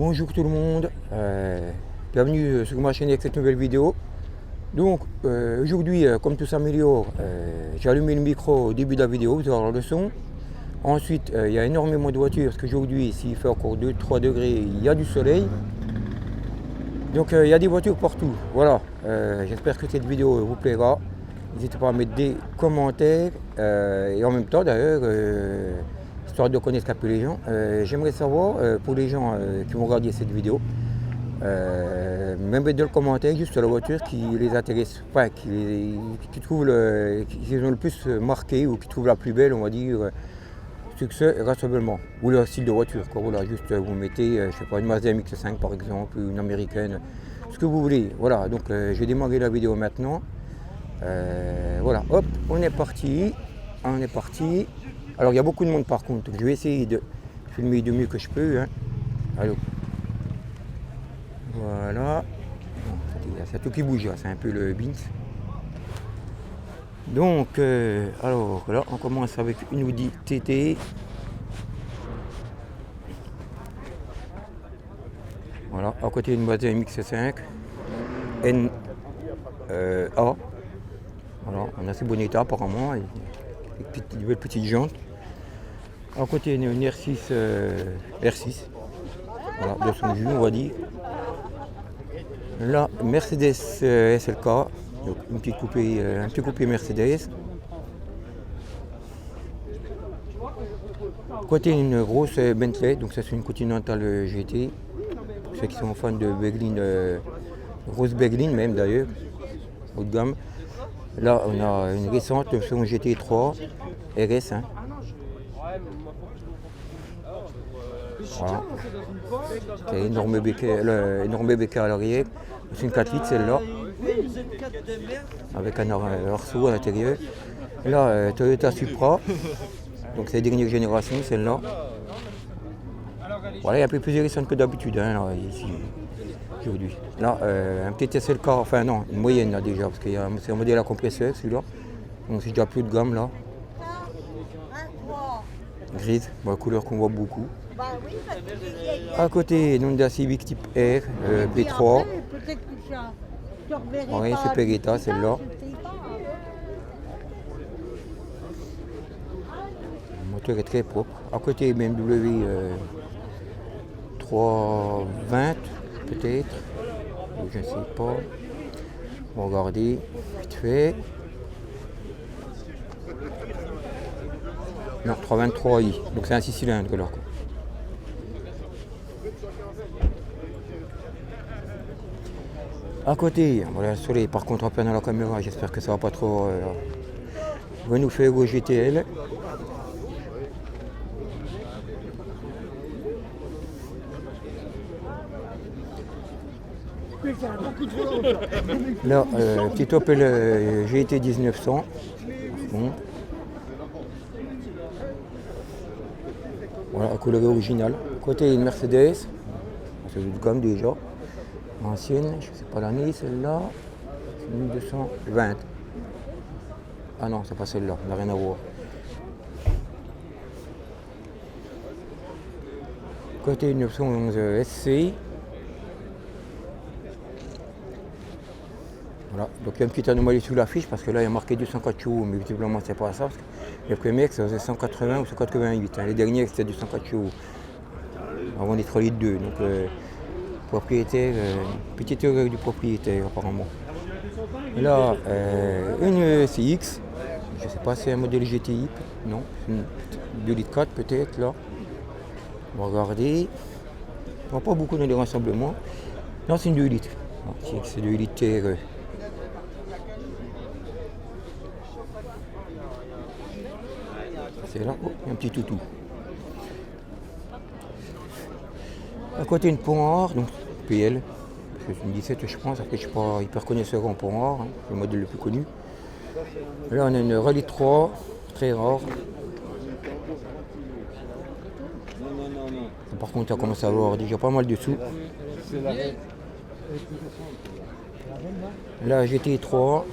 Bonjour tout le monde, bienvenue sur ma chaîne avec cette nouvelle vidéo. Donc aujourd'hui, comme tout s'améliore, j'ai allumé le micro au début de la vidéo, vous allez avoir le son. Ensuite, il y a énormément de voitures parce qu'aujourd'hui, s'il fait encore 2-3 degrés, il y a du soleil. Donc il y a des voitures partout. Voilà, j'espère que cette vidéo vous plaira. N'hésitez pas à mettre des commentaires et en même temps d'ailleurs, histoire de connaître un peu les gens, j'aimerais savoir pour les gens qui vont regarder cette vidéo, même dans le commentaire juste la voiture qui les intéresse, enfin qui trouvent qui ont le plus marqué ou qui trouvent la plus belle, on va dire, succès et rassemblement, ou leur style de voiture, quoi. Voilà, juste vous mettez, je sais pas, une Mazda MX-5 par exemple, ou une américaine, ce que vous voulez. Voilà, donc je vais démarrer la vidéo maintenant. Voilà, hop, on est parti. Alors il y a beaucoup de monde par contre, donc je vais essayer de filmer du mieux que je peux. Hein. Allô. Voilà. C'est tout qui bouge, c'est un peu le Bins. Donc, alors là, on commence avec une Audi TT. Voilà, à côté une Mazda MX-5 NA. Voilà, on a assez bon état apparemment, et des belles petites jantes. À côté une R6, R6, voilà, de son jus on va dire. Là, Mercedes SLK, donc une petite coupée, un petit coupé Mercedes. À côté une grosse Bentley, donc ça c'est une Continental GT. Pour ceux qui sont fans de berline, grosse berline même d'ailleurs, haut de gamme. Là, on a une récente, son GT3 RS. Hein. Voilà. C'est énorme béquet à l'arrière. C'est une 4 litres celle-là. Avec un arceau à l'intérieur. Là, Toyota Supra. Donc c'est la dernière génération celle-là. Voilà, il est un peu plus récente que d'habitude hein, là, ici. Aujourd'hui. Là, un petit SLK, enfin non, une moyenne là déjà, parce que c'est un modèle à compresseur celui-là. Donc c'est déjà plus de gamme là. Grise, bon, la couleur qu'on voit beaucoup. À côté, une Honda Civic type R, B3. Oui, super état celle-là. Le moteur est très propre. À côté, BMW 320 peut-être. Je ne sais pas. On va regarder vite fait. Non, 323i, donc c'est un 6 cylindres là. À côté, voilà le soleil par contre en plein dans la caméra, j'espère que ça va pas trop. Va nous faire au GTL. Là, petit Opel GT 1900. Bon. Voilà, la couleur originale. Côté une Mercedes, c'est du gamme déjà. Ancienne, je ne sais pas l'année, celle-là. C'est 1220. Ah non, c'est pas celle-là, n'a rien à voir. Côté 911 SC. Voilà, donc il y a une petite anomalie sous la fiche parce que là il y a marqué 204 chevaux, mais visiblement c'est pas ça. Parce que les premiers ça faisait 180 ou 188, hein. Les derniers c'était 204 chevaux. Avant des 3 litres 2, donc propriétaire, petite erreur du propriétaire apparemment. Et là, une CX, je ne sais pas si c'est un modèle GTI, non, c'est une 2 litres 4 peut-être là. On va regarder. On voit pas beaucoup dans les rassemblements. Non, c'est une 2 litres. C'est 2 litres TRE. C'est là, oh, un petit toutou. À côté une Ponhard, donc PL, parce que c'est une 17 je pense, après je ne suis pas hyper connaisseur en Ponhard, hein, c'est le modèle le plus connu. Là on a une Rallye 3, très rare. Par contre on commence à avoir déjà pas mal de sous. Là GT3,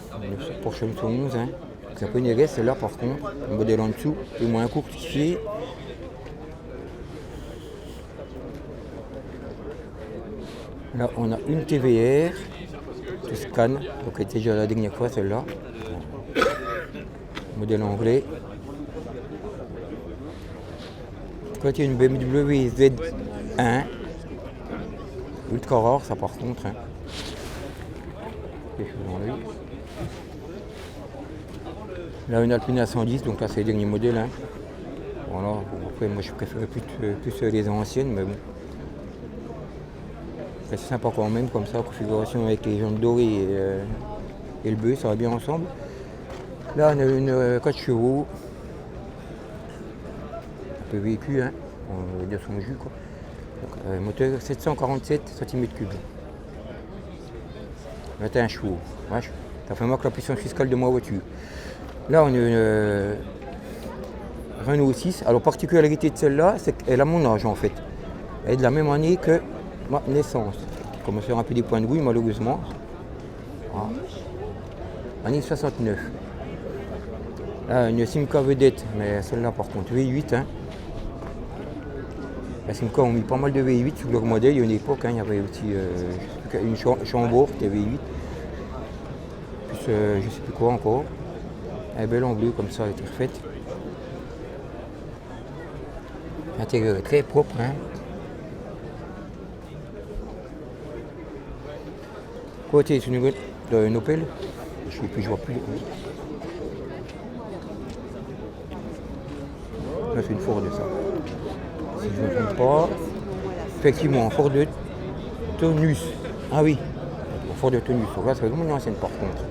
Porsche 911, hein. C'est un peu une RS celle-là par contre, le modèle en dessous, est moins courtifié. Là, on a une TVR, Toscane, donc elle était déjà la dernière fois celle-là. Modèle anglais. Côté une BMW Z1. Ultra rare ça par contre. Hein. Quelque chose dans l'œil. Là une Alpina 110, donc là c'est le dernier modèle. Hein. Voilà. Bon, après moi je préfère plus les anciennes, mais bon. C'est sympa quand même comme ça, configuration avec les jantes dorées et le bleu, ça va bien ensemble. Là on a une 4 chevaux. Un peu véhicule, hein. On va dire son jus quoi. Donc, moteur 747 cm3. 21 chevaux. Ouais, ça fait moins que la puissance fiscale de ma voiture. Là on a une Renault 6. Alors particularité de celle-là, c'est qu'elle a mon âge en fait. Elle est de la même année que ma naissance. Qui commence à faire un peu des points de rouille malheureusement. Voilà. Année 69. Là une Simca vedette, mais celle-là par contre V8. Hein. La Simca ont mis pas mal de V8 sur leur modèle. Il y a une époque, hein, il y avait aussi une Chambord qui est V8. Plus je ne sais plus quoi encore. Elle est belle en bleu comme ça, elle a été refaite. L'intérieur est très propre. Hein. Côté, c'est une Opel. Je sais plus, je vois plus. Là, c'est une Ford ça. Si je ne me trompe pas. Effectivement, Ford de Tonus. Ah oui, Ford de Tonus. Donc là, c'est vraiment une ancienne par contre.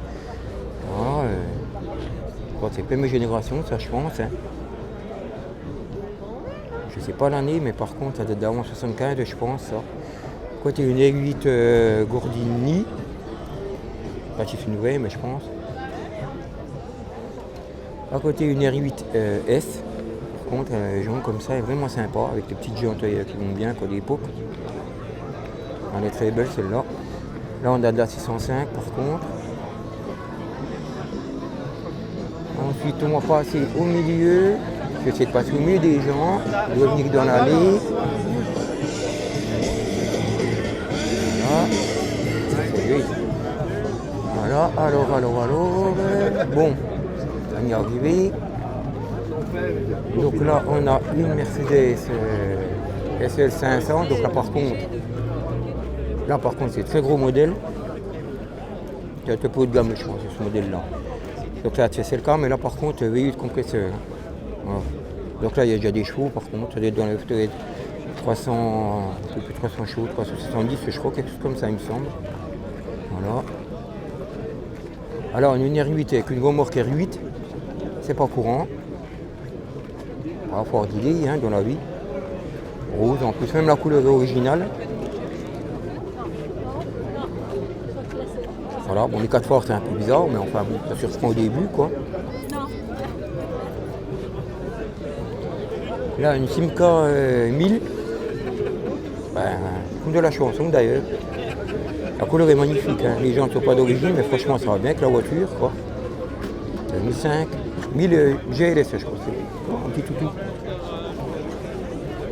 Ah, c'est première génération, ça je pense. Hein. Je sais pas l'année, mais par contre, ça date d'avant 75, je pense. Ça. Côté une R8 Gordini. Pas si c'est une nouvelle, mais je pense. À côté une R8 S. Par contre, jaune comme ça est vraiment sympa, avec des petites jantes qui vont bien quoi, d'époque. Elle est très belle celle-là. Là on a de la 605 par contre. Ensuite on va passer au milieu. Je vais essayer de passer au milieu des gens. Je vais venir dans l'allée. Voilà. Voilà, alors. Bon, on y est arrivé. Donc là on a une Mercedes SL 500, donc là par contre c'est très gros modèle. C'est un peu haut de gamme je pense ce modèle là. Donc là c'est le cas, mais là par contre V8 compresseur. Voilà. Donc là il y a déjà des chevaux par contre, ça doit être dans le 300, un peu plus de 300 chevaux, 370 je crois, quelque chose comme ça il me semble. Voilà. Alors une R8 avec une remorque R8, c'est pas courant. Il faut avoir d'idées hein, dans la vie. Rose, en plus même la couleur est originale. Voilà, bon les 4 forts c'est un peu bizarre, mais enfin bon, ça surprend au début quoi. Là une Simca 1000. Comme de la chanson d'ailleurs. La couleur est magnifique, hein. Les gens ne sont pas d'origine, mais franchement ça va bien avec la voiture quoi. 1000 GLS je crois. Un petit toutou.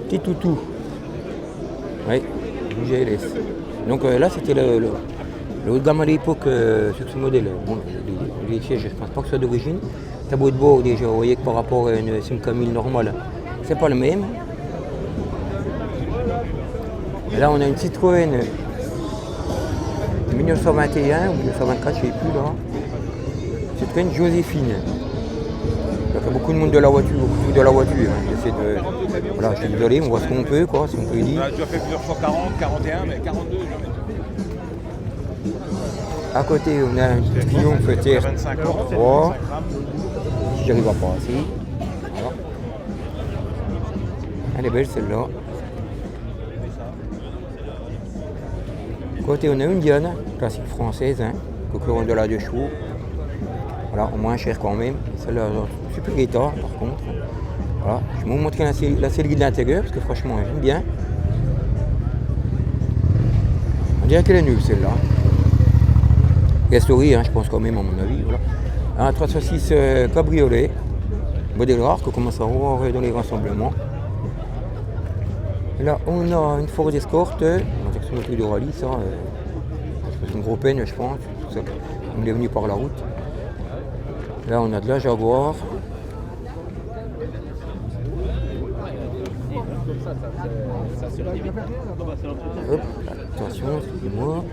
Petit toutou. Oui, GLS. Donc là c'était le haut de gamme à l'époque sur ce modèle. Bon, les sièges je ne pense pas que ce soit d'origine. Tableau de bord déjà, vous voyez que par rapport à une Simca 1000 normale, c'est pas le même. Et là on a une Citroën 1921 ou 1924, je ne sais plus là. Citroën Joséphine. Il y a beaucoup de monde de la voiture, Hein. Voilà, je suis désolé, on voit ce qu'on peut, quoi, si on peut dire. Tu as fait plusieurs fois 40, 41, mais 42 jamais. À côté, on a un Triomphe TR3. Si j'arrive à passer. Voilà. Elle est belle celle-là. À côté, on a une Diane, classique française, hein, concurrent de la 2 chevaux. Voilà, au moins cher quand même. Celle-là, c'est plus guitare par contre. Voilà, je vais vous montrer la sellerie de l'intérieur parce que franchement, j'aime bien. On dirait qu'elle est nulle celle-là. Restaurée, hein, je pense quand même à mon avis. Voilà. Un 306 cabriolet, modèle rare qu'on commence à voir dans les rassemblements. Et là, on a une Ford Escort, version auto de rallye, ça. C'est une grosse peine, je pense. Tout ça, on est venu par la route. Là, on a de la Jaguar. Hop, attention, excusez-moi.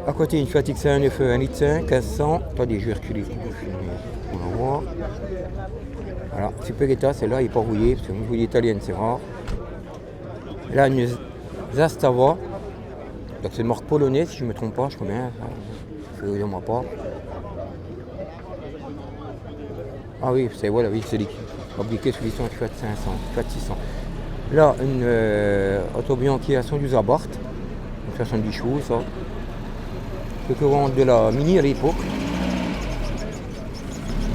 À côté, une Fiat X1 1.5 litre 1500. Attendez, je vais reculer. On va voir. Voilà, super état, celle-là, il n'est pas rouillé, parce que une rouille italienne, c'est rare. Là, une Zastava. Donc c'est une marque polonaise, si je ne me trompe pas, je crois bien. Excusez-moi pas. Ah oui, c'est voilà, oui, c'est fabriqué sous licence Fiat 500, Fiat 600. Là, une Autobianchi à 112 Abarth, donc 70 chevaux, ça. Concurrent de la Mini à l'époque.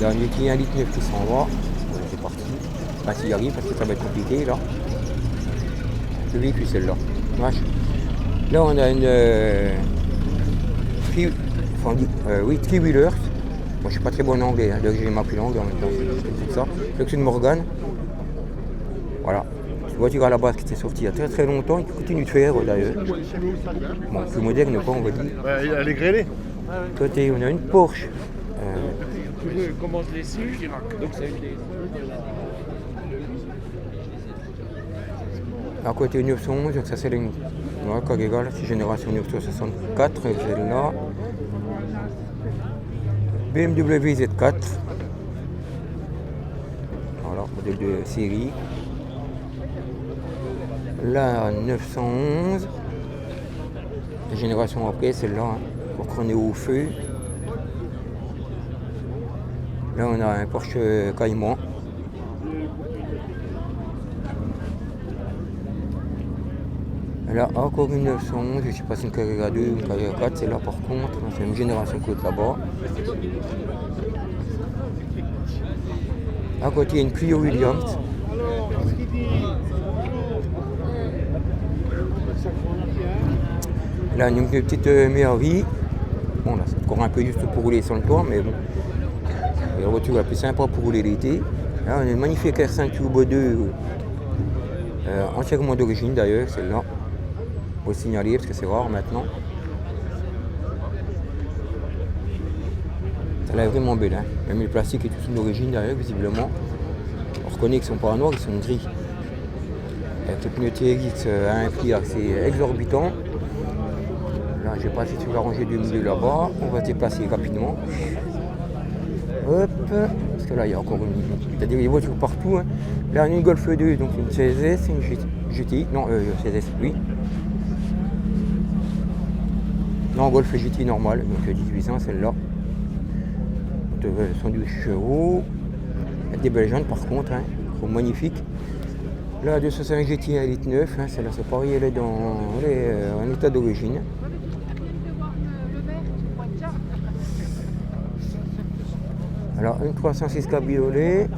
Dernier qui est 1,9 litre qui s'en va. Voilà, c'est parti. Enfin, s'il arrive, parce que ça va être compliqué là. Le véhicule, celle-là. Là, on a une three-wheeler. Moi, je suis pas très bon en anglais, hein, donc j'ai ma plus langue en même temps. C'est ça. C'est une Morgan. Voilà. C'est une voiture à la base qui était sortie il y a très très longtemps, qui continue de faire d'ailleurs. Bon, plus moderne, pas, on va dire. Elle est grêlée. Côté, on a une Porsche. Je commence les suivre, donc c'est une des... À côté 911, donc ça c'est une Carrera, c'est génération 964, celle-là. BMW Z4. Voilà, modèle de série. Là, 911. La génération après, celle-là, hein, pour qu'on est au feu. Là, on a un Porsche Cayman. Là, encore une 911, je ne sais pas si c'est une Carrera 2 ou une Carrera 4, c'est là par contre, c'est une génération qui est là-bas. À côté, il y a une Clio Williams. Là, une petite Méhari. Bon, là, c'est encore un peu juste pour rouler sans le toit, mais bon. C'est la voiture la plus sympa pour rouler l'été. Là, on a une magnifique R5 Turbo 2, entièrement d'origine d'ailleurs, celle-là. Faut signaler parce que c'est rare maintenant. Elle est vraiment belle, hein. Même le plastique est tout d'origine d'ailleurs, visiblement. On reconnaît qu'ils ne sont pas noirs, ils sont gris. Avec les pneus TRX à un prix assez exorbitant. Là, je vais passer sur la rangée du milieu là-bas. On va se déplacer rapidement. Hop, parce que là, il y a encore il y a des voitures partout, hein. Là, on a une Golf 2, donc une CSS, une GTI. Non, CSS, oui. Non, Golf GT normal, donc 1800, celle-là. 112 chevaux. Avec des belles jantes par contre, hein, magnifique. Là, 205 GT 1,9 litre, hein, celle-là c'est pareil, elle est en état d'origine. Alors, une 306 cabriolet.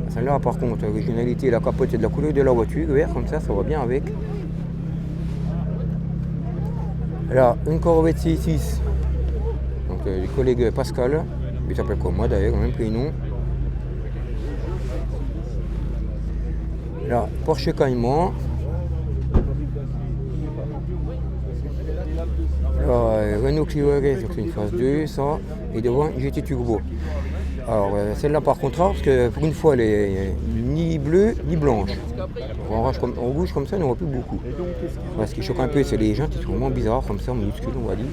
Celle-là, par contre, originalité, la capote est de la couleur de la voiture, vert comme ça va bien avec. Là, une Corvette C6, donc les collègues Pascal, il s'appelle comme moi d'ailleurs, même prénom. Là, Porsche Cayman. Là, Renault Clio RS, donc c'est une phase 2, ça. Et devant, une GT Turbo. Alors, celle-là par contre, parce que pour une fois, elle est ni bleue ni blanche. En rouge comme ça, on n'en voit plus beaucoup. Ouais, ce qui choque un peu, c'est les jantes qui sont vraiment bizarres, comme ça, minuscules, on va dire.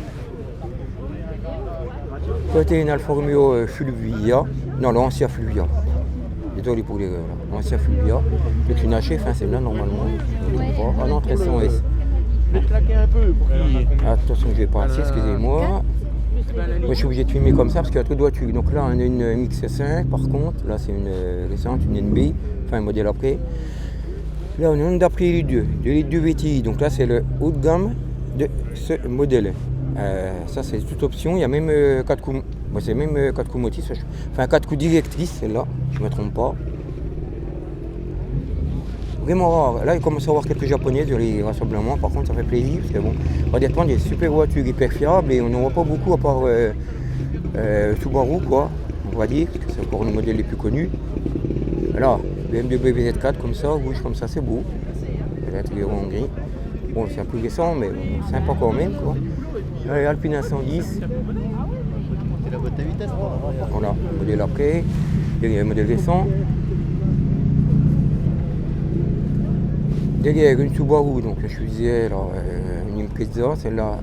Côté une Alfa Romeo Fulvia, non, l'ancien Fulvia. Désolé pour l'erreur, l'ancien Fulvia. C'est une HF, hein, c'est là normalement. Ah non, 1300S. Je vais claquer un peu pour qu'il... Attention, je vais passer, excusez-moi. Moi, je suis obligé de filmer comme ça parce qu'il y a trop de voitures. Donc là, on a une MX-5 par contre. Là, c'est une récente, une NB, enfin un modèle après. Là, on a une Aprilia 2, 2 litres de VTI. Donc là, c'est le haut de gamme de ce modèle. Ça, c'est toute option. Il y a même 4 coups. Bon, c'est même 4 coups motrices. Enfin, 4 coups directrices, celle-là, je ne me trompe pas. Vraiment rare. Là, il commence à y avoir quelques japonais sur les rassemblements. Par contre, ça fait plaisir. Parce que bon, honnêtement, il y a des super voitures hyper fiables et on n'en voit pas beaucoup à part Subaru, quoi. On va dire, parce que c'est encore le modèle les plus connus. Là, BMW Z4 comme ça, rouge comme ça, c'est beau. L'intérieur en gris. Bon, c'est un peu récent, mais sympa quand même, quoi. Là, il y a Alpine 110. C'est la boîte à vitesse, quoi. Voilà, le modèle après. Il y a le modèle récent. Derrière une Subaru, donc je disais, là, une Impreza, celle-là,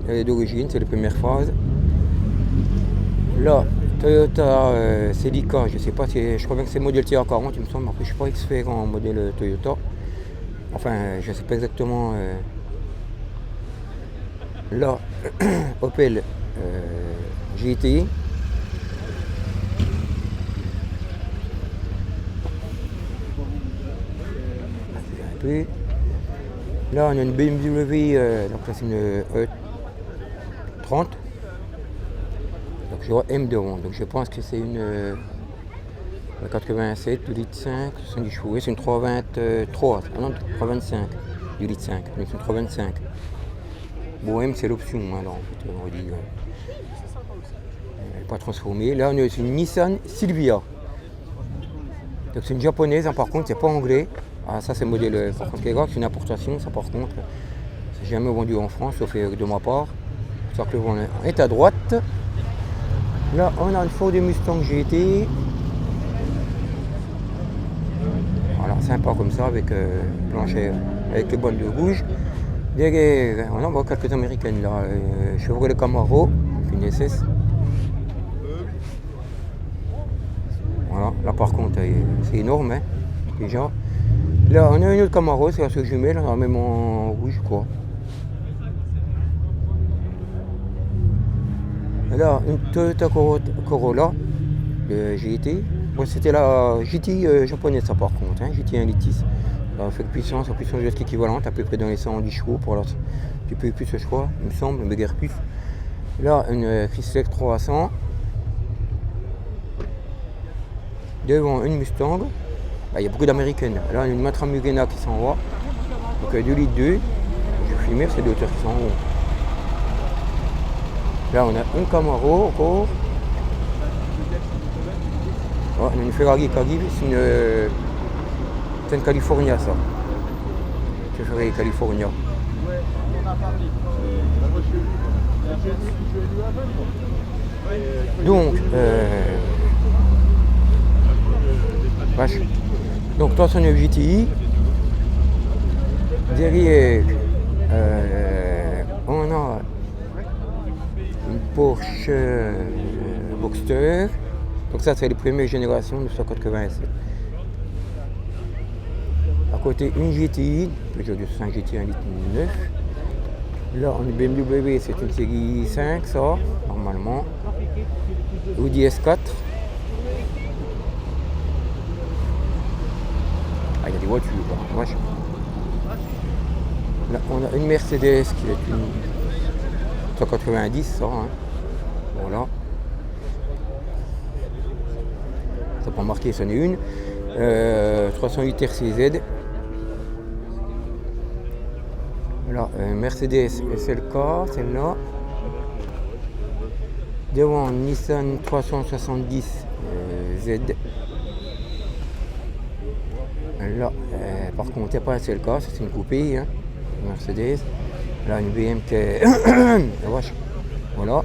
elle est d'origine, c'est la première phase. Là, Toyota Celica, je sais pas si, je crois bien que c'est le modèle TA40, il me semble, après je ne suis pas expert en modèle Toyota. Enfin, je ne sais pas exactement. Là, Opel GT. Un peu. Là, on a une BMW, donc là c'est une E30. Donc je vois M devant, donc je pense que c'est une 87 du litre 5, 70 chevaux, c'est une 323, ah non 325 du litre 5, donc c'est une 325. Bon M c'est l'option, alors en fait on va dire, elle n'est pas transformée. Là on a une Nissan Silvia, donc c'est une japonaise, hein, par contre c'est pas anglais. Ah ça c'est le modèle, par contre les gars, c'est une importation, ça par contre, c'est jamais vendu en France, sauf de ma part. Ça que on est à droite. Là, on a une Ford Mustang GT. Voilà, sympa comme ça, avec plancher, avec les boîtes de rouge. Derrière, on en voit quelques américaines là. Chevrolet Camaro, une SS. Voilà, là par contre, c'est énorme, hein, déjà. Là, on a une autre Camaro, c'est la seule jumelle, on a même en rouge, quoi. Là, une Toyota Corolla GT. Bon, c'était la GT japonaise, ça par contre, hein, GT 1.6 litre. Avec puissance geste équivalente, à peu près dans les 110 chevaux, pour un petit peu plus, je crois, il me semble, mais guère plus. Là, une Chrysler 300. Devant une Mustang. Bah, il y a beaucoup d'américaines. Là, une Matra Mugena qui s'en va. Donc 2 litres 2. Je vais filmer, c'est deux hauteurs qui s'en vont. Là, on a une Camaro encore. Oh, on a une Ferrari qui arrive, c'est une California, ça. C'est Ferrari California. Donc, donc 309 GTI. Derrière, on a une Porsche Boxster. Donc ça c'est les premières générations de 187. À côté une GTI, Peugeot 205 GTI 1.9 litre. Là on est BMW, c'est une série 5 ça, normalement. Audi S4. Ah il y a des voitures là. Là on a une Mercedes qui est une 190 ça, hein. Voilà. Ça pas marqué, c'en est une. 308 RCZ. Voilà, Mercedes SLK, celle-là. Devant Nissan 370 Z. Là, par contre, il n'y a pas SLK, c'est une coupée, hein, Mercedes. Là, une BMK. Voilà.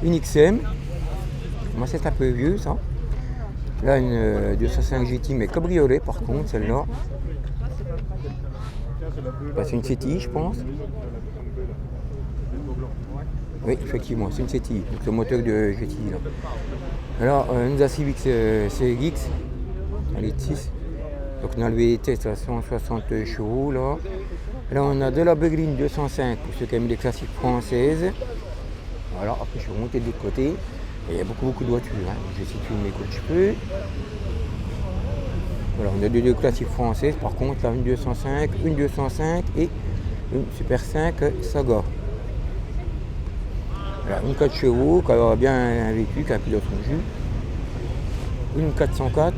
Une XM. Moi, c'est un peu vieux, ça. Là, une 205 GT, mais cabriolet, par contre, celle-là. Bah, c'est une CTI, je pense. Oui, effectivement, c'est une CTI. Donc, le moteur de GTI, là. Alors, une Honda Civic CX, elle est 6. Donc, on a le VTS à 160 chevaux, là. Là, on a de la Berline 205 pour ceux qui aiment les classiques françaises. Voilà, après, je vais remonter de l'autre côté. Et il y a beaucoup de voitures. Hein. Je vais situer mes coups de cheveux. Voilà, on a deux classiques françaises. Par contre, là, une 205 et une Super 5 Saga. Voilà, une 4 chevaux qui a bien vécu, qui a un pilote en jus. Une 404.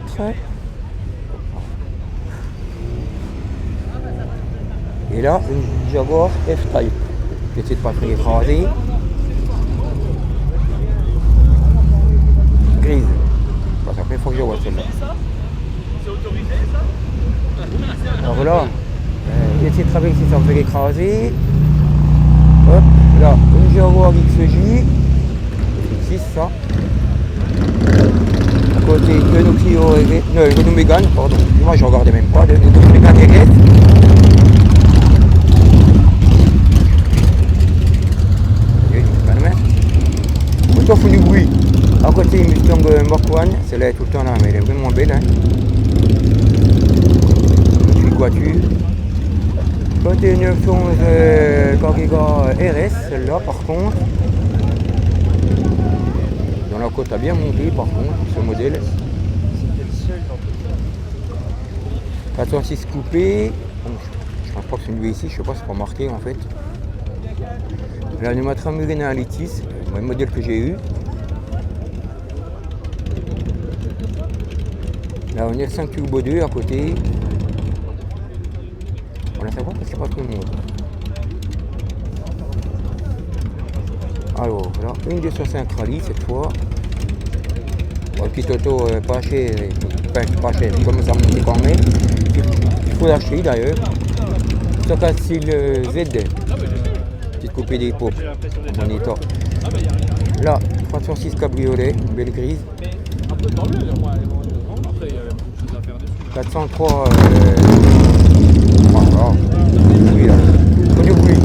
Et là, une Jaguar F-Type. J'essaie de pas faire écraser. Grise. Parce qu'après, il faut que je vois celle-là. Alors là, j'ai essayé de traverser sans me faire écraser. Hop, là, une Jaguar XJ. C'est ça. À côté, une Clio RS. Non, une Renault Mégane, pardon. Moi, je regardais même pas. Une Renault Mégane RS. Autant font du bruit. À côté, une Mustang Mark One. Celle-là est tout le temps là, mais elle est vraiment belle. Hein. Petite voiture. Côté 911 Carrera RS, celle-là par contre. Dans la côte a bien monté par contre, ce modèle. 406 coupé. Je pense pas que c'est une V6, je sais pas, c'est pas marqué en fait. La Numatra Murena Litis, le modèle que j'ai eu. Là on est 5 Turbo 2 à côté. On va savoir parce qu'il n'y a pas tout le monde. Alors là, une 205 rallye cette fois. Bon, le petit auto pas cher, enfin pas cher, il commence à monter quand même. Il faut l'acheter d'ailleurs. 104 style Z. Petite coupée des pots, en bon état. Là, 306 cabriolet, une belle grise. 403 voilà. Oui, là. Faut du bruit.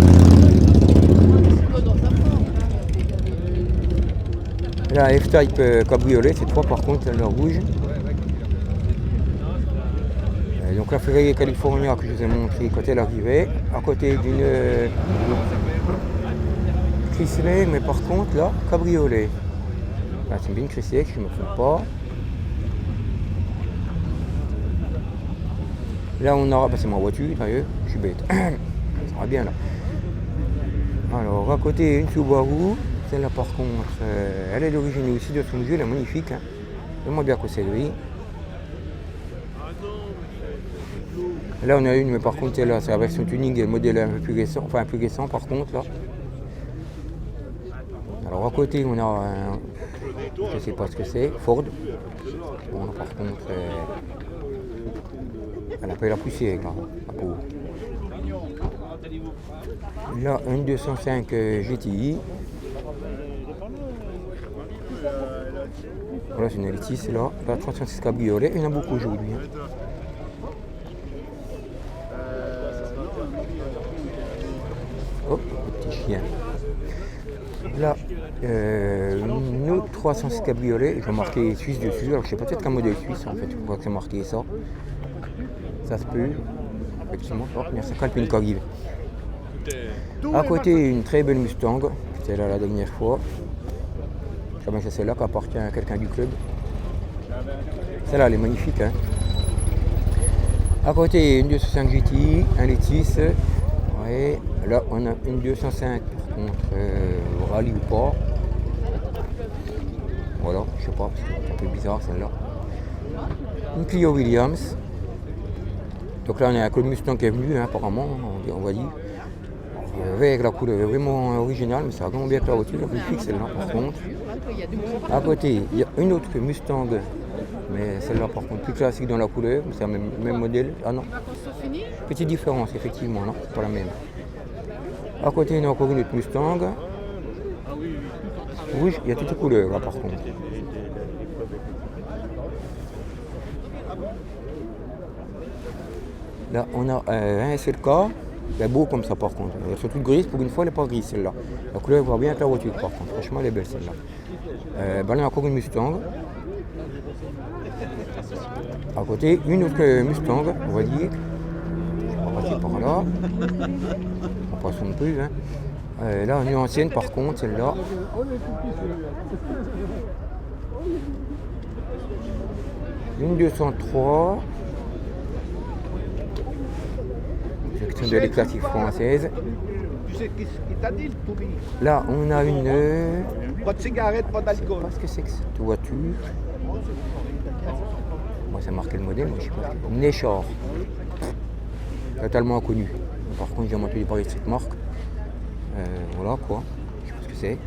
La F-Type cabriolet, cette fois par contre elle est rouge. Donc la Ferrari California que je vous ai montré quand elle arrivait, à côté d'une Chrysler, mais par contre là, cabriolet. Là, c'est bien une Chrysler, je ne me trompe pas. Là on aura, c'est ma voiture d'ailleurs, je suis bête, ça sera bien là. Alors à côté une Subaru, celle-là par contre, elle est d'origine aussi de son jeu, elle est magnifique, hein. Vraiment bien que c'est lui. Là on a une, mais par contre celle-là c'est la version tuning et le modèle un peu plus récent, enfin un peu récent par contre là. Alors à côté on a un, je ne sais pas ce que c'est, Ford. Bon là, par contre, elle a pas eu la poussière là, la pauvre. Là, une 205 GTI. Voilà, c'est une Litis là. Là, 306 cabriolet. Il y en a beaucoup aujourd'hui. Hein. Oh, le petit chien. Là, une autre 306 cabriolet. Je vais marquer Suisse dessus. Alors, je sais peut-être qu'un modèle suisse en fait. Je vois que c'est marqué ça. Ça se peut. Effectivement, oh, il y a 50 000 qui arrivent. À côté, une très belle Mustang. C'était là la dernière fois. Je sais bien que c'est celle-là qui appartient à quelqu'un du club. Celle-là, elle est magnifique. Hein. À côté, une 205 GTI, un Litis. Ouais. Là, on a une 205 par contre, rallye ou pas. Voilà, je sais pas, c'est un peu bizarre celle-là. Une Clio Williams. Donc là, on a un Club Mustang qui est venu, hein, apparemment, on va dire. Avec la couleur vraiment originale, mais ça va vraiment bien avec la voiture, magnifique celle-là par contre. À côté, il y a une autre Mustang, mais celle-là par contre plus classique dans la couleur, c'est le même modèle. Ah non, petite différence effectivement, non, c'est pas la même. À côté, il y a encore une autre Mustang. Rouge, il y a toutes les couleurs là par contre. Là, on a un SLK, elle est beau comme ça par contre. Elle est surtout grise, pour une fois, elle n'est pas grise celle-là. La couleur va bien avec la voiture par contre, franchement, elle est belle celle-là. Ben, là, encore une Mustang. À côté, une autre Mustang, on va dire. On va passer par là. On passe non plus. Hein. Là, une ancienne par contre, celle-là. Une 203. Section de les classiques françaises. Tu sais qui t'a dit le pourri? Là, on a une. Pas de cigarette, pas Je sais d'alcool. pas ce que c'est que cette voiture. Moi, ça marqué le modèle, mais je sais pas. Une Néchar. Totalement inconnue. Par contre, j'ai entendu parler de cette marque. Voilà quoi. Je sais pas ce que c'est.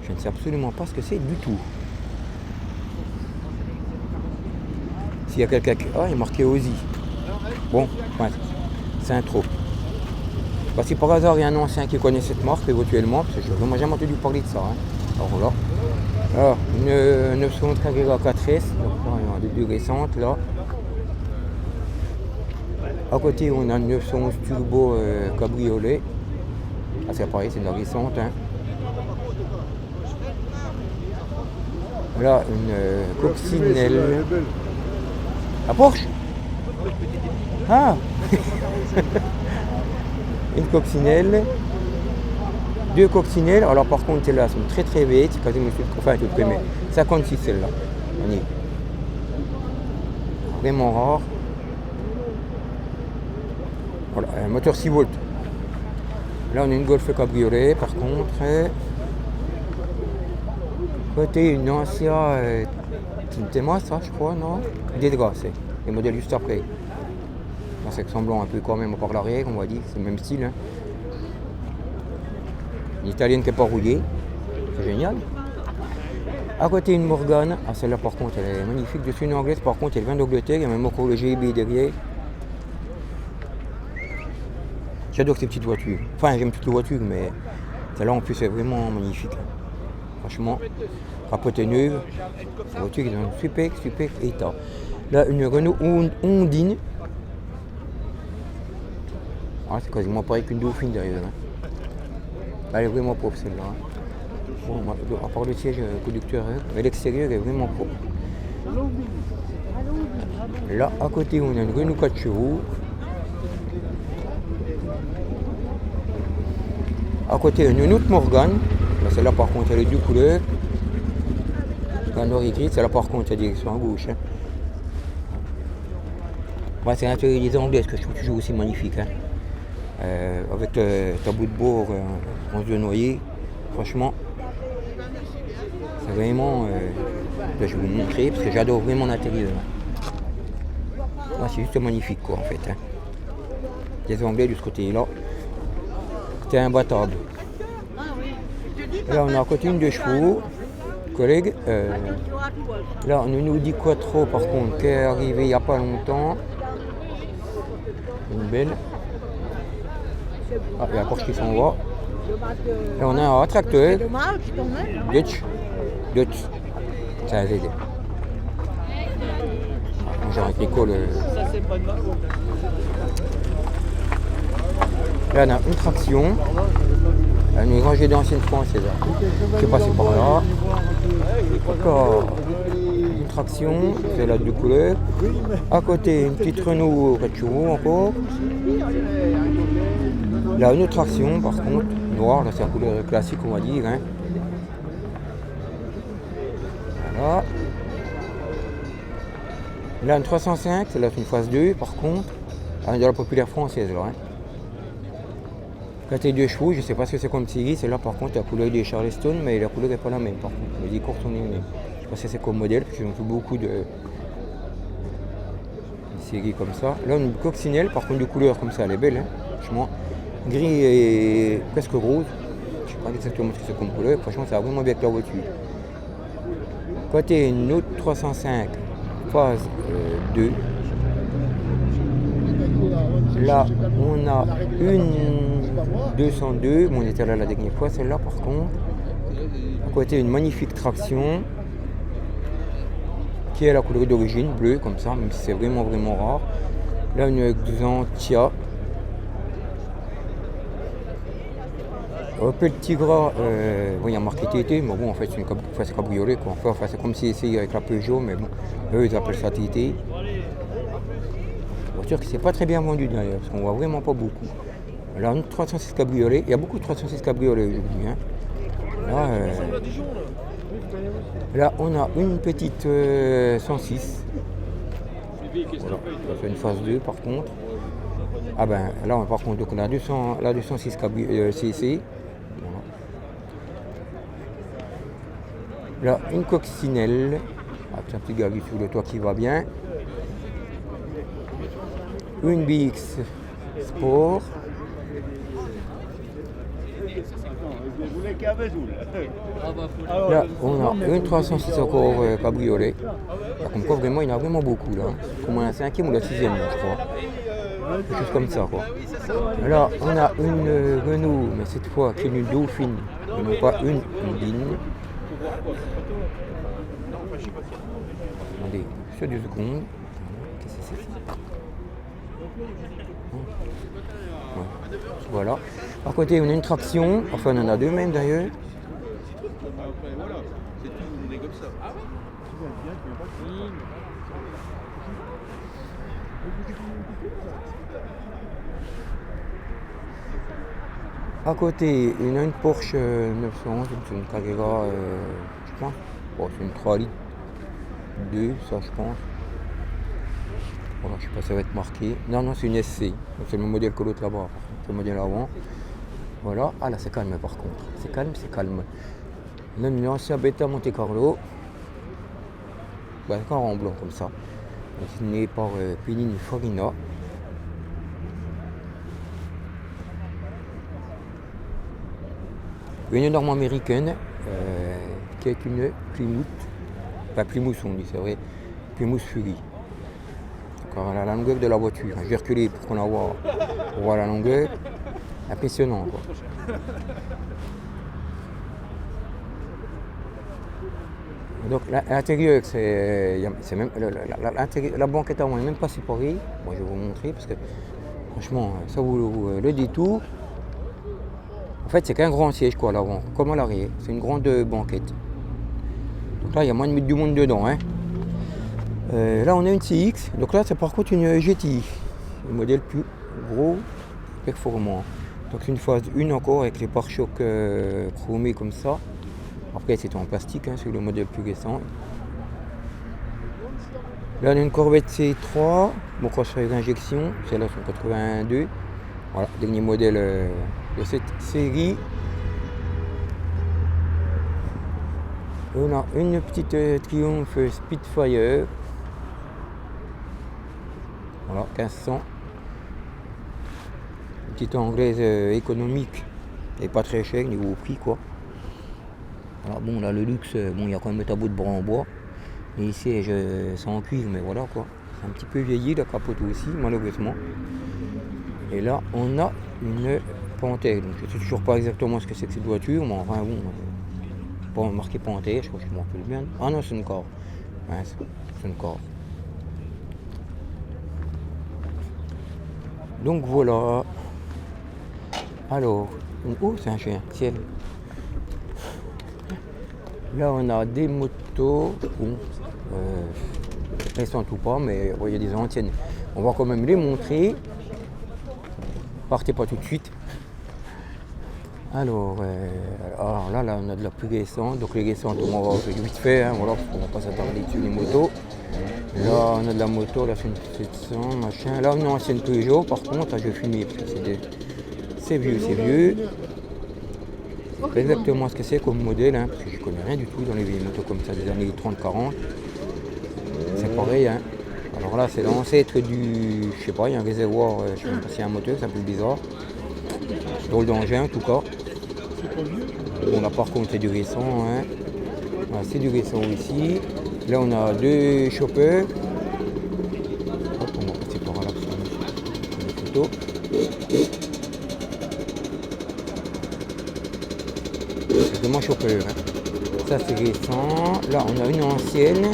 Je ne sais absolument pas ce que c'est du tout. S'il y a quelqu'un qui... Ah, il est marqué Ozzy. Bon, ouais, c'est un trop. Bah, si par hasard il y a un ancien qui connaît cette marque éventuellement, parce que je n'ai vraiment jamais entendu parler de ça. Hein. Alors voilà. Alors, une 911 Carrera 4S, donc là, il y a des deux récentes là. À côté, on a une 911 Turbo Cabriolet. Ah, c'est pareil, c'est de la récente. Hein. Là, une coccinelle. La Porsche? Ah. Une coccinelle. Deux coccinelles. Alors par contre, celles-là sont très très vite. Quasiment enfin, tout mais 56 celle-là. Vraiment rare. Voilà, un moteur 6 volts. Là, on a une Golf Cabriolet. Par contre, côté une ancienne Tintéma, ça, je crois, non? Dedra, c'est les modèles juste après. C'est ressemblant un peu quand même au port l'arrière, on va dire, c'est le même style. Hein. Une italienne qui n'est pas rouillée, c'est génial. À côté une Morgane, ah celle-là par contre elle est magnifique. Dessus une anglaise, par contre elle vient d'Angleterre, il y a même encore le GB derrière. J'adore ces petites voitures. Enfin j'aime toutes les voitures, mais celle-là en plus est vraiment magnifique. Franchement, capotée neuve, la voiture est dans un super état. Là une Renault Ondine. Ah, c'est quasiment pareil qu'une Dauphine derrière. Hein. Elle est vraiment propre celle-là. Hein. Bon, à part le siège conducteur, mais l'extérieur est vraiment propre. Là, à côté, on a une Renault 4 chevaux. À côté, une autre Morgane. Celle-là, par contre, elle est deux couleurs. La noir et gris. Celle-là, par contre, elle est direction à gauche. Hein. Ouais, c'est l'intérieur des anglaises que je trouve toujours aussi magnifique. Hein. Avec tableau de bord en de noyer, franchement, c'est vraiment. Je vais vous montrer parce que j'adore vraiment l'intérieur. C'est juste magnifique quoi en fait. Hein. Les anglais de ce côté-là, c'est imbattable. Là on a à côté une 2 chevaux, collègue. Là on a une Audi Quattro par contre qui est arrivée il n'y a pas longtemps. Une belle. Ah, il y a la Porsche qui s'en va. Et on a un tracteur. Dutch. C'est un ZD. J'ai un école. Là on a une traction. Une rangée d'anciennes françaises. Je suis passé par là. Encore une traction. C'est la de couleur. À côté une petite Renault 4 chevaux encore. Là, une autre traction, par contre, noire, là c'est la couleur classique, on va dire. Hein. Voilà. Là, une 305, c'est là une phase 2, par contre, de la populaire française. Là, hein. Là, t'es 2 chevaux, je ne sais pas ce que c'est comme série, celle-là, par contre, la couleur des Charleston, mais la couleur n'est pas la même, par contre. Les écorces sont les mêmes. Je ne sais pas si c'est comme modèle, parce qu'ils ont fait beaucoup de séries comme ça. Là, une coccinelle, par contre, de couleur comme ça, elle est belle, hein, franchement. Gris et presque rose. Je ne sais pas exactement ce que c'est comme couleur. Franchement, ça va vraiment bien avec la voiture. Côté une autre 305 phase 2. Là, on a une 202. Bon, on était là la dernière fois, celle-là par contre. À côté, une magnifique traction qui est la couleur d'origine, bleue comme ça, même si c'est vraiment rare. Là, une Xantia. Petit gras, il y a marqué TT, mais bon, en fait, c'est cabriolet, quoi. Enfin, c'est comme si c'est avec la Peugeot, mais bon, eux, ils appellent ça TT. Voiture qui ne s'est pas très bien vendue d'ailleurs, parce qu'on voit vraiment pas beaucoup. Là, une 306 cabriolet, il y a beaucoup de 306 cabriolets aujourd'hui. Hein. Là, on a une petite 106. Voilà, c'est une phase 2 par contre. Ah ben, là, par contre, donc, on a 206 CC. Là, une coccinelle, avec un petit garri sur le toit qui va bien. Une BX Sport. Vous voulez qu'il y a Vesoul. Là, on a une 306 encore cabriolet. Là, comme quoi, vraiment, il y en a vraiment beaucoup là. Comme la 5e ou la 6e, là, je crois. Quelque chose comme ça, quoi. Là, on a une Renault, mais cette fois qui est une Dauphine, et non pas une Ondine. Attendez, sur 2 secondes. Qu'est-ce que c'est ça? Ouais. Voilà. À côté, on a une traction. Enfin, on en a 2 même d'ailleurs. À côté, il y a une Porsche 911, c'est une Carrera, je pense. Bon, c'est une 3 litres 2, ça je pense. Voilà, je sais pas si ça va être marqué. Non, non, c'est une SC. Donc, c'est le même modèle que l'autre là-bas. C'est le modèle avant. Voilà. Ah là, c'est calme par contre. C'est calme, c'est calme. Là, une ancien Beta Monte Carlo. Encore en blanc comme ça. Dessiné par Pininfarina Farina. Une norme américaine qui est une Plymouth, pas Plymouth on dit c'est vrai, Plymouth Fury. Donc, la longueur de la voiture, j'ai reculé pour qu'on la voit, on voit la longueur, impressionnant quoi. Donc l'intérieur, c'est même la banquette avant n'est même pas séparée. Bon, je vais vous montrer parce que franchement, ça vous le dit tout. En fait, c'est qu'un grand siège quoi, à l'avant, comme à l'arrière. C'est une grande banquette. Donc là, il y a moins de mettre du monde dedans. Hein. Là, on a une CX. Donc là, c'est par contre une GTI. Le modèle plus gros, performant. Donc c'est une phase 1 encore avec les pare-chocs chromés comme ça. Après, c'est en plastique, hein, c'est le modèle plus récent. Là, on a une Corvette C3. Bon, cross-fire d'injection. Celle-là, sont 82. Voilà, dernier modèle de cette série. On a une petite Triumph Spitfire. Voilà, 1500. Une petite anglaise économique et pas très chère niveau prix quoi. Voilà, bon là le luxe, bon il y a quand même le tableau de bras en bois. Les sièges sont en cuivre mais voilà quoi. C'est un petit peu vieilli, la capote aussi malheureusement. Et là on a une Panthère, donc je ne sais toujours pas exactement ce que c'est que cette voiture, mais enfin bon, pas marqué Panthère, je crois que je m'en rappelle bien. Ah non, c'est une Car. Ouais, c'est une Car. Donc voilà. Alors, oh c'est un chien, ciel. Là on a des motos, bon, récentes ou pas, mais il y a des anciennes. On va quand même les montrer. Partez pas tout de suite. Alors là, on a de la plus récente, donc les récentes on va vite fait, hein, voilà, on va pas s'attarder dessus les motos. Là on a de la moto, là c'est une 700, machin. Là une ancienne Peugeot, par contre, là, je vais filmer parce que c'est vieux, c'est vieux. Je sais pas exactement ce que c'est comme modèle, hein, parce que je connais rien du tout dans les vieilles motos comme ça des années 30-40. C'est pareil, hein. Alors là c'est l'ancêtre du, je sais pas, il y a un réservoir, je sais même pas s'il y a un moteur, c'est un peu bizarre. Drôle d'engin en tout cas. Bon là par contre c'est du récent, hein. Voilà, c'est du récent ici. Là on a 2 choppers. Hop, on va passer par là pour une photo. C'est vraiment chopper, hein. Ça c'est récent. Là on a une ancienne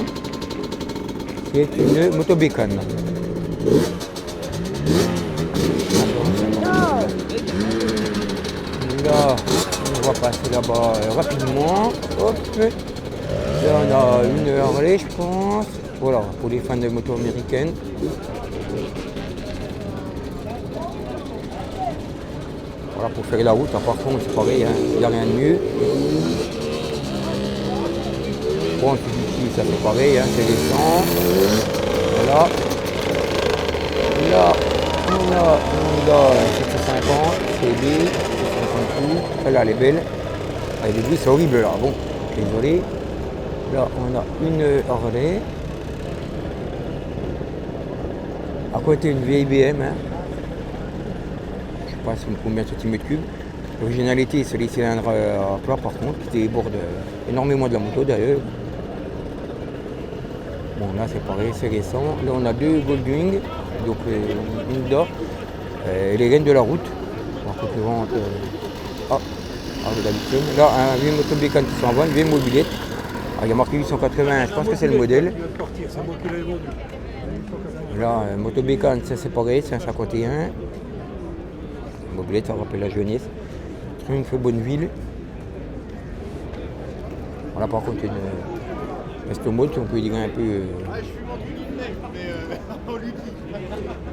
qui est une moto bécane. Là, on va passer là-bas rapidement. Hop. Là, on a une Harley, je pense. Voilà, pour les fans de moto américaines. Voilà, pour faire la route. Par contre, c'est pareil, il n'y a rien de mieux. Bon, ici, ça c'est pareil, hein, c'est récent. Voilà. Là, on a 750, CD. Celle-là elle est belle. Ah, le bruit c'est horrible là, bon, désolé. Là on a une Harley. À côté une vieille BM. Hein. Je sais pas combien de centimètres cubes. L'originalité, c'est les cylindres à plat par contre, qui débordent énormément de la moto d'ailleurs. Bon, là c'est pareil, c'est récent. Là on a deux Goldwing, donc une d'or, et les reines de la route, en concurrente. Là, un vieux Motobécane qui s'en va, une vieille mobilette. Il y a marqué 880, je pense que c'est le modèle. Là, Motobécane, ça c'est pareil, c'est un 51. Mobilette, ça rappelle la jeunesse. Triumph Bonneville. Voilà, par contre, une Resto Mode, si on peut dire un peu.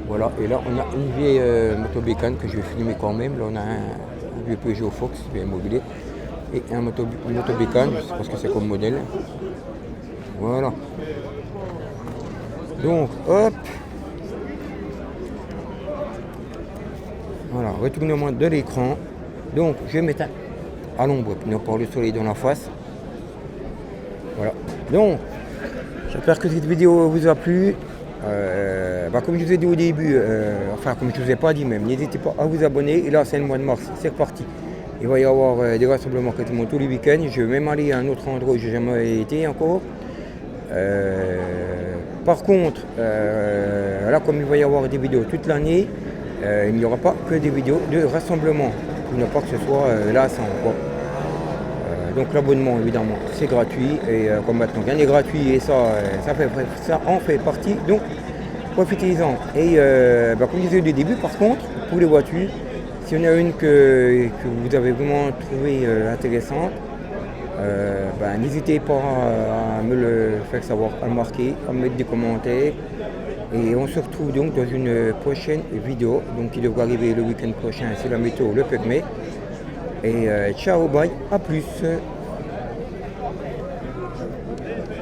Voilà, et là, on a une vieille Motobécane que je vais filmer quand même. Là, on a un vieux Peugeot Fox, bien mobilier. Et un Motobécane, je sais pas ce que c'est comme modèle. Voilà. Donc, hop. Voilà, retournement de l'écran. Donc, je vais mettre à l'ombre pour ne pas le soleil dans la face. Voilà. Donc, j'espère que cette vidéo vous a plu. Comme je vous ai dit au début, comme je ne vous ai pas dit même, n'hésitez pas à vous abonner. Et là, c'est le mois de mars, c'est reparti. Il va y avoir des rassemblements quasiment tous les week-ends. Je vais même aller à un autre endroit où je n'ai jamais été encore. Par contre, là, comme il va y avoir des vidéos toute l'année, il n'y aura pas que des vidéos de rassemblement. Il n'y a pas que ce soit lassant, quoi. Donc l'abonnement, évidemment, c'est gratuit. Et comme maintenant, rien n'est gratuit et ça en fait partie. Donc, profitez-en. Et comme je disais au début, par contre, pour les voitures, s'il y en a une que vous avez vraiment trouvé intéressante, n'hésitez pas à me le faire savoir, à me marquer, à me mettre des commentaires. Et on se retrouve donc dans une prochaine vidéo, donc qui devrait arriver le week-end prochain, si la météo le permet. Et ciao, bye, à plus.